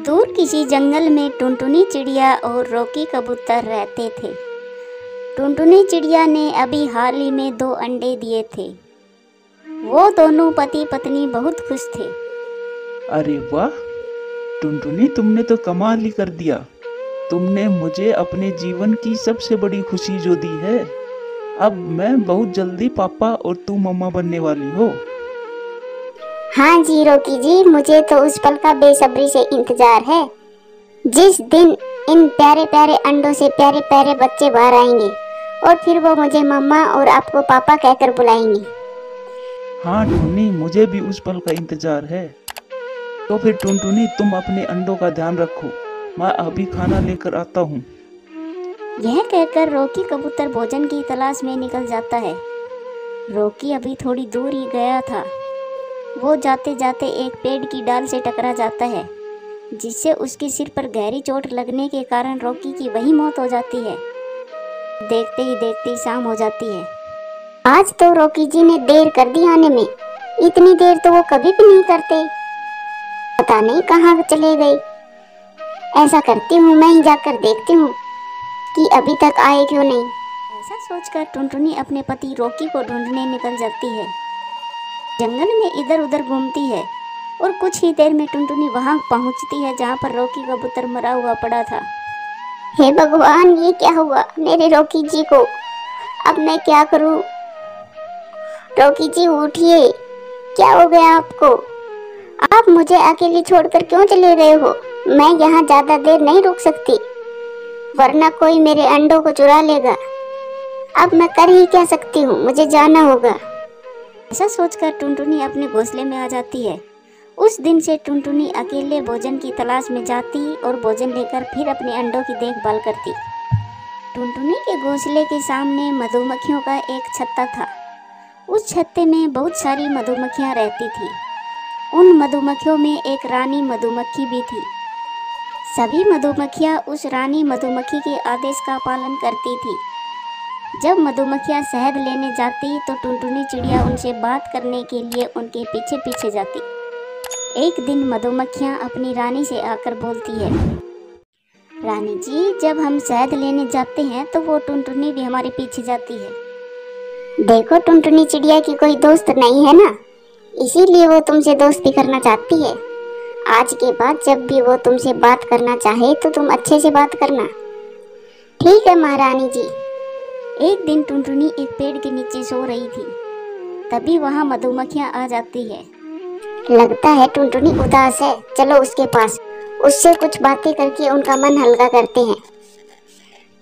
दूर किसी जंगल में टुनटुनी चिड़िया और रॉकी कबूतर रहते थे। टुनटुनी चिड़िया ने अभी हाल ही में 2 अंडे दिए थे। वो दोनों पति पत्नी बहुत खुश थे। अरे वाह टुनटुनी, तुमने तो कमाल ही कर दिया। तुमने मुझे अपने जीवन की सबसे बड़ी खुशी जो दी है। अब मैं बहुत जल्दी पापा और तू मम्मा बनने वाली हो। हाँ जी रॉकी जी, मुझे तो उस पल का बेसब्री से इंतजार है जिस दिन इन प्यारे प्यारे अंडों से प्यारे प्यारे बच्चे बाहर आएंगे और फिर वो मुझे मम्मा और आपको पापा कहकर बुलाएंगे। हाँ टुन्नी, मुझे भी उस पल का इंतजार है। तो फिर टुनटुनी, तुम अपने अंडों का ध्यान रखो, मैं अभी खाना लेकर आता हूँ। यह कहकर रॉकी कबूतर भोजन की तलाश में निकल जाता है। रॉकी अभी थोड़ी दूर ही गया था। वो जाते जाते एक पेड़ की डाल से टकरा जाता है, जिससे उसके सिर पर गहरी चोट लगने के कारण रॉकी की वही मौत हो जाती है। देखते ही देखते शाम हो जाती है। आज तो रॉकी जी ने देर कर दी आने में। इतनी देर तो वो कभी भी नहीं करते। पता नहीं कहाँ चले गए। ऐसा करती हूँ, मैं ही जाकर देखती हूँ कि अभी तक आए क्यों नहीं। ऐसा सोचकर टुनटुनी अपने पति रॉकी को ढूंढने निकल जाती है। जंगल में इधर उधर घूमती है और कुछ ही देर में टुनटुनी वहां पहुंचती है जहां पर रॉकी कबूतर मरा हुआ पड़ा था। हे भगवान, ये क्या हुआ मेरे रॉकी जी को? अब मैं क्या करूं? रॉकी जी उठिए, क्या हो गया आपको? आप मुझे अकेली छोड़कर क्यों चले गए हो? मैं यहाँ ज्यादा देर नहीं रुक सकती, वरना कोई मेरे अंडों को चुरा लेगा। अब मैं कर ही क्या सकती हूँ, मुझे जाना होगा। ऐसा सोचकर टुनटुनी अपने घोंसले में आ जाती है। उस दिन से टुनटुनी अकेले भोजन की तलाश में जाती और भोजन लेकर फिर अपने अंडों की देखभाल करती। टुनटुनी के घोंसले के सामने मधुमक्खियों का एक छत्ता था। उस छत्ते में बहुत सारी मधुमक्खियां रहती थी। उन मधुमक्खियों में एक रानी मधुमक्खी भी थी। सभी मधुमक्खियां उस रानी मधुमक्खी के आदेश का पालन करती थी। जब मधुमक्खियां शहद लेने जाती तो टुनटुनी चिड़िया उनसे बात करने के लिए उनके पीछे पीछे जाती। एक दिन मधुमक्खियां अपनी रानी से आकर बोलती है, रानी जी, जब हम शहद लेने जाते हैं तो वो टुनटुनी भी हमारे पीछे जाती है। देखो, टुनटुनी चिड़िया की कोई दोस्त नहीं है ना, इसीलिए वो तुमसे दोस्ती करना चाहती है। आज के बाद जब भी वो तुमसे बात करना चाहे तो तुम अच्छे से बात करना। ठीक है महारानी जी। एक दिन टुनटुनी एक पेड़ के नीचे सो रही थी। तभी वहां मधुमक्खियां आ जाती है। लगता है टुनटुनी उदास है, चलो उसके पास, उससे कुछ बातें करके उनका मन हल्का करते हैं।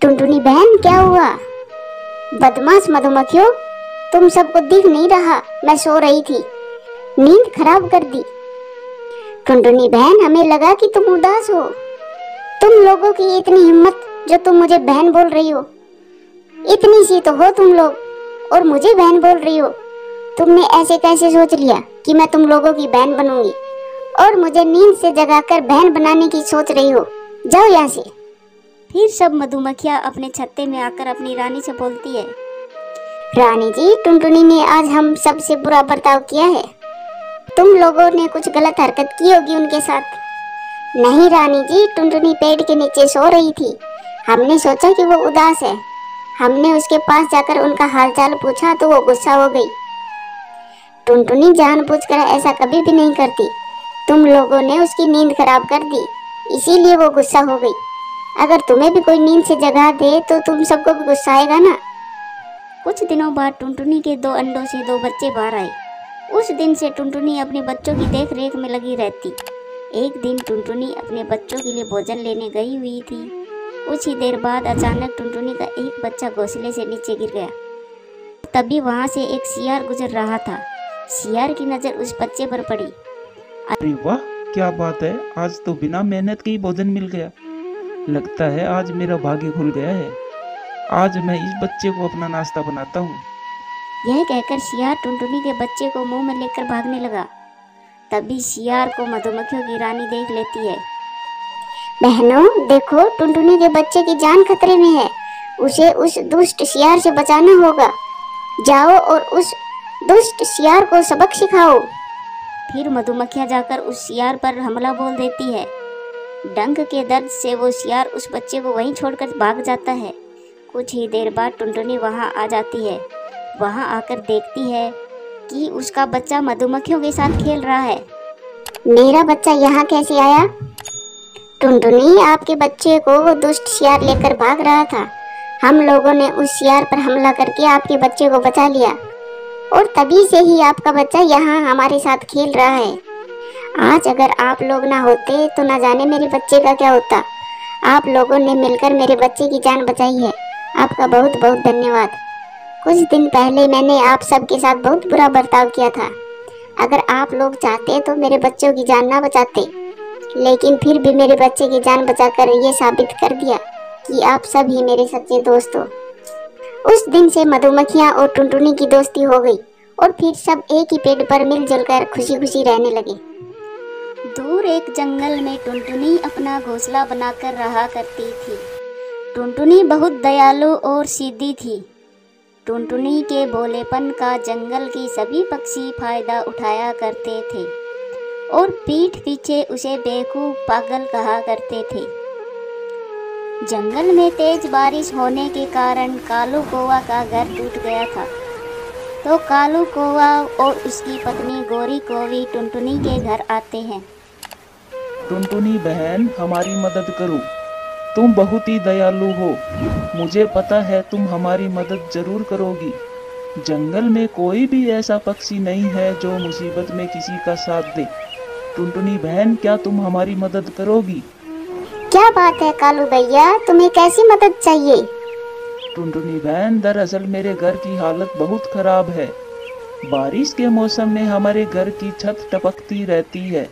टुनटुनी बहन, क्या हुआ? बदमाश मधुमक्खियों, तुम सबको दिख नहीं रहा, मैं सो रही थी, नींद खराब कर दी। टुनटुनी बहन, हमें लगा कि तुम उदास हो। तुम लोगों की इतनी हिम्मत जो तुम मुझे बहन बोल रही हो। इतनी सी तो हो तुम लोग और मुझे बहन बोल रही हो। तुमने ऐसे कैसे सोच लिया कि मैं तुम लोगों की बहन बनूंगी और मुझे नींद से जगाकर बहन बनाने की सोच रही हो? जाओ यहाँ से। फिर सब मधुमक्खियां अपने छत्ते में आकर अपनी रानी से बोलती है, रानी जी, टुनटुनी ने आज हम सबसे बुरा बर्ताव किया है। तुम लोगों ने कुछ गलत हरकत की होगी उनके साथ। नहीं रानी जी, टुनटुनी पेड़ के नीचे सो रही थी। हमने सोचा कि वो उदास है। हमने उसके पास जाकर उनका हालचाल पूछा तो वो गुस्सा हो गई। टुनटुनी जानबूझकर ऐसा कभी भी नहीं करती। तुम लोगों ने उसकी नींद खराब कर दी, इसीलिए वो गुस्सा हो गई। अगर तुम्हें भी कोई नींद से जगा दे तो तुम सबको भी गुस्सा आएगा ना। कुछ दिनों बाद टुनटुनी के 2 अंडों से 2 बच्चे बाहर आए। उस दिन से टुनटुनी अपने बच्चों की देख रेख में लगी रहती। एक दिन टुनटुनी अपने बच्चों के लिए भोजन लेने गई हुई थी। कुछ ही देर बाद अचानक टुनटुनी का एक बच्चा घोंसले से नीचे गिर गया। तभी वहां से एक शियार गुजर रहा था। शियार की नजर उस बच्चे पर पड़ी। अरे वाह, क्या बात है, आज तो बिना मेहनत के ही भोजन मिल गया। लगता है आज मेरा भाग्य खुल गया है। आज मैं इस बच्चे को अपना नाश्ता बनाता हूँ। यह कहकर शियार टुनटुनी के बच्चे को मुंह में लेकर भागने लगा। तभी शियार को मधुमक्खियों की रानी देख लेती है। बहनों देखो, टुनटुनी के बच्चे की जान खतरे में है। उसे उस दुष्ट शियार से बचाना होगा। जाओ और उस दुष्ट शियार को सबक सिखाओ। फिर मधुमक्खियां जाकर उस शियार पर हमला बोल देती है। डंक के दर्द से वो शियार उस बच्चे को वहीं छोड़कर भाग जाता है। कुछ ही देर बाद टुनटुनी वहाँ आ जाती है। वहाँ आकर देखती है कि उसका बच्चा मधुमक्खियों के साथ खेल रहा है। मेरा बच्चा यहाँ कैसे आया? टुनटुनी, आपके बच्चे को वो दुष्ट शियार लेकर भाग रहा था। हम लोगों ने उस शियार पर हमला करके आपके बच्चे को बचा लिया और तभी से ही आपका बच्चा यहाँ हमारे साथ खेल रहा है। आज अगर आप लोग ना होते तो ना जाने मेरे बच्चे का क्या होता। आप लोगों ने मिलकर मेरे बच्चे की जान बचाई है। आपका बहुत बहुत धन्यवाद। कुछ दिन पहले मैंने आप सबके साथ बहुत बुरा बर्ताव किया था। अगर आप लोग चाहते तो मेरे बच्चों की जान ना बचाते, लेकिन फिर भी मेरे बच्चे की जान बचाकर ये साबित कर दिया कि आप सब ही मेरे सच्चे दोस्त हो। उस दिन से मधुमक्खियाँ और टुनटुनी की दोस्ती हो गई और फिर सब एक ही पेड़ पर मिलजुल कर खुशी खुशी रहने लगे। दूर एक जंगल में टुनटुनी अपना घोंसला बनाकर रहा करती थी। टुनटुनी बहुत दयालु और सीधी थी। टुनटुनी के भोलेपन का जंगल के सभी पक्षी फायदा उठाया करते थे और पीठ पीछे उसे बेवकूफ पागल कहा करते थे। जंगल में तेज बारिश होने के कारण कालू कौवा का घर टूट गया था। तो कालू कौवा और उसकी पत्नी गोरी कौवी टुनटुनी के घर आते हैं। टुनटुनी बहन, हमारी मदद करो। तुम बहुत ही दयालु हो। मुझे पता है तुम हमारी मदद जरूर करोगी। जंगल में कोई भी ऐसा पक्षी नहीं है जो मुसीबत में किसी का साथ दे। टुनटुनी बहन, क्या तुम हमारी मदद करोगी? क्या बात है कालू भैया, तुम्हें कैसी मदद चाहिए? टुनटुनी बहन, दरअसल मेरे घर की हालत बहुत खराब है। बारिश के मौसम में हमारे घर की छत टपकती रहती है।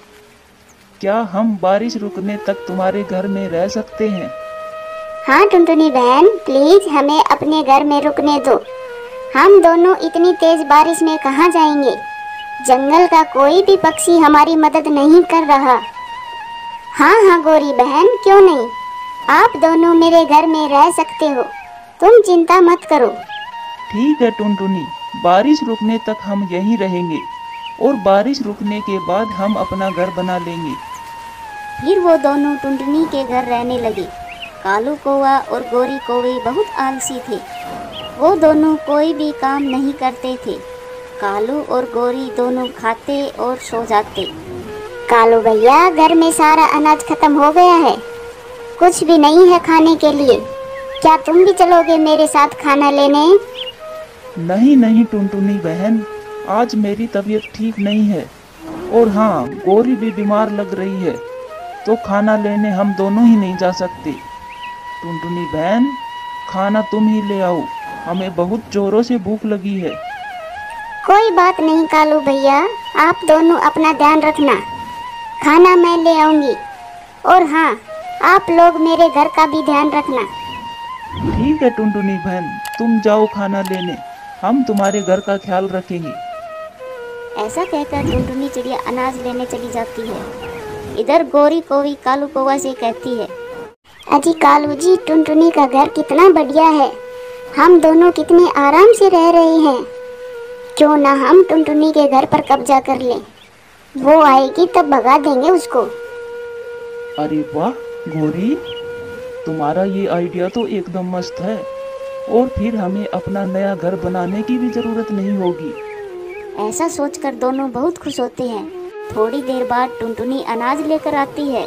क्या हम बारिश रुकने तक तुम्हारे घर में रह सकते हैं? हाँ टुनटुनी बहन, प्लीज हमें अपने घर में रुकने दो। हम दोनों इतनी तेज बारिश में कहाँ जाएंगे? जंगल का कोई भी पक्षी हमारी मदद नहीं कर रहा। हाँ हाँ गोरी बहन, क्यों नहीं, आप दोनों मेरे घर में रह सकते हो। तुम चिंता मत करो। ठीक है टुनटुनी, बारिश रुकने तक हम यहीं रहेंगे और बारिश रुकने के बाद हम अपना घर बना लेंगे। फिर वो दोनों टुनटुनी के घर रहने लगे। कालू कौवा और गोरी कौवी बहुत आलसी थे। वो दोनों कोई भी काम नहीं करते थे। कालू और गोरी दोनों खाते और सो जाते। कालू भैया, घर में सारा अनाज खत्म हो गया है, कुछ भी नहीं है खाने के लिए। क्या तुम भी चलोगे मेरे साथ खाना लेने? नहीं नहीं टुनटुनी बहन, आज मेरी तबीयत ठीक नहीं है और हाँ, गोरी भी बीमार लग रही है, तो खाना लेने हम दोनों ही नहीं जा सकते। टुनटुनी बहन, खाना तुम ही ले आओ, हमें बहुत जोरों से भूख लगी है। कोई बात नहीं कालू भैया, आप दोनों अपना ध्यान रखना, खाना मैं ले आऊंगी। और हाँ, आप लोग मेरे घर का भी ध्यान रखना। ठीक है टुनटुनी बहन, तुम जाओ खाना लेने, हम तुम्हारे घर का ख्याल रखेंगे। ऐसा कहकर टुनटुनी चिड़िया अनाज लेने चली जाती है। इधर गोरी कौवी कालू कौवा से कहती है, अजी कालू जी, टुनटुनी का घर कितना बढ़िया है, हम दोनों कितने आराम से रह रहे हैं। क्यों ना हम टुनटुनी के घर पर कब्जा कर लें, वो आएगी तब भगा देंगे उसको। अरे वाह गोरी, तुम्हारा ये आइडिया तो एकदम मस्त है और फिर हमें अपना नया घर बनाने की भी जरूरत नहीं होगी। ऐसा सोचकर दोनों बहुत खुश होते हैं। थोड़ी देर बाद टुनटुनी अनाज लेकर आती है।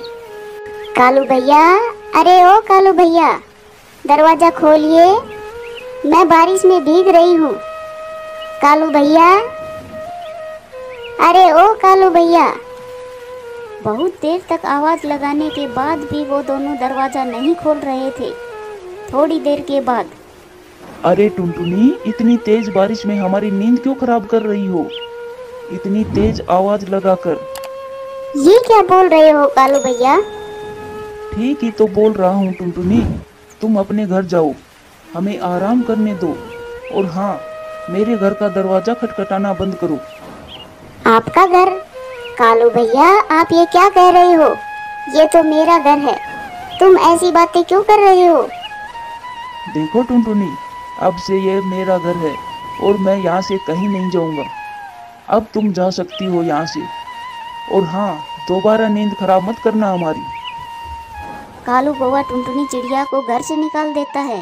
कालू भैया, अरे ओ कालू भैया, दरवाजा खोलिए, मैं बारिश में भीग रही हूँ। कालू भैया, अरे ओ कालू भैया। बहुत देर तक आवाज लगाने के बाद भी वो दोनों दरवाजा नहीं खोल रहे थे। थोड़ी देर के बाद, अरे टुनटुनी, इतनी तेज बारिश में हमारी नींद क्यों खराब कर रही हो, इतनी तेज आवाज लगाकर? ये क्या बोल रहे हो कालू भैया? ठीक ही तो बोल रहा हूँ टुनटुनी, तुम अपने घर जाओ, हमें आराम करने दो। और हाँ, मेरे घर का दरवाजा खटखटाना बंद करो। आपका घर? कालू भैया, आप ये क्या कह रहे हो? ये तो मेरा घर है, तुम ऐसी बातें क्यों कर रहे हो? देखो टुनटुनी, अब से ये मेरा घर है और मैं यहाँ से कहीं नहीं जाऊँगा। अब तुम जा सकती हो यहाँ से। और हाँ, दोबारा नींद खराब मत करना हमारी। कालू कौवा टुनटुनी चिड़िया को घर से निकाल देता है।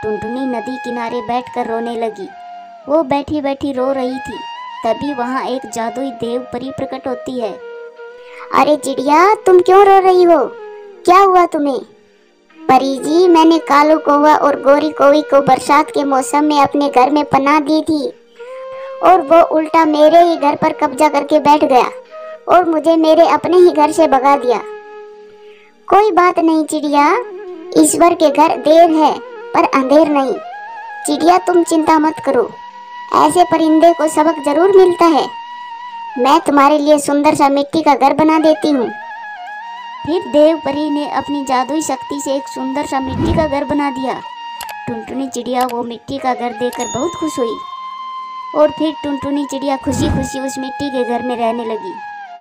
टुनटुनी नदी किनारे बैठकर रोने लगी। वो बैठी बैठी रो रही थी। तभी वहाँ एक जादुई देव परी प्रकट होती है। अरे चिड़िया, तुम क्यों रो रही हो? क्या हुआ तुम्हें? परी जी, मैंने कालू कौवा और गोरी कौवी को बरसात के मौसम में अपने घर में पनाह दी थी और वो उल्टा मेरे ही घर पर कब्जा करके बैठ गया और मुझे मेरे अपने ही घर से भगा दिया। कोई बात नहीं चिड़िया, ईश्वर के घर देर है पर अंधेर नहीं। चिड़िया, तुम चिंता मत करो, ऐसे परिंदे को सबक जरूर मिलता है। मैं तुम्हारे लिए सुंदर सा मिट्टी का घर बना देती हूँ। फिर देव परी ने अपनी जादुई शक्ति से एक सुंदर सा मिट्टी का घर बना दिया। टुनटुनी चिड़िया वो मिट्टी का घर देखकर बहुत खुश हुई और फिर टुनटुनी चिड़िया खुशी खुशी उस मिट्टी के घर में रहने लगी।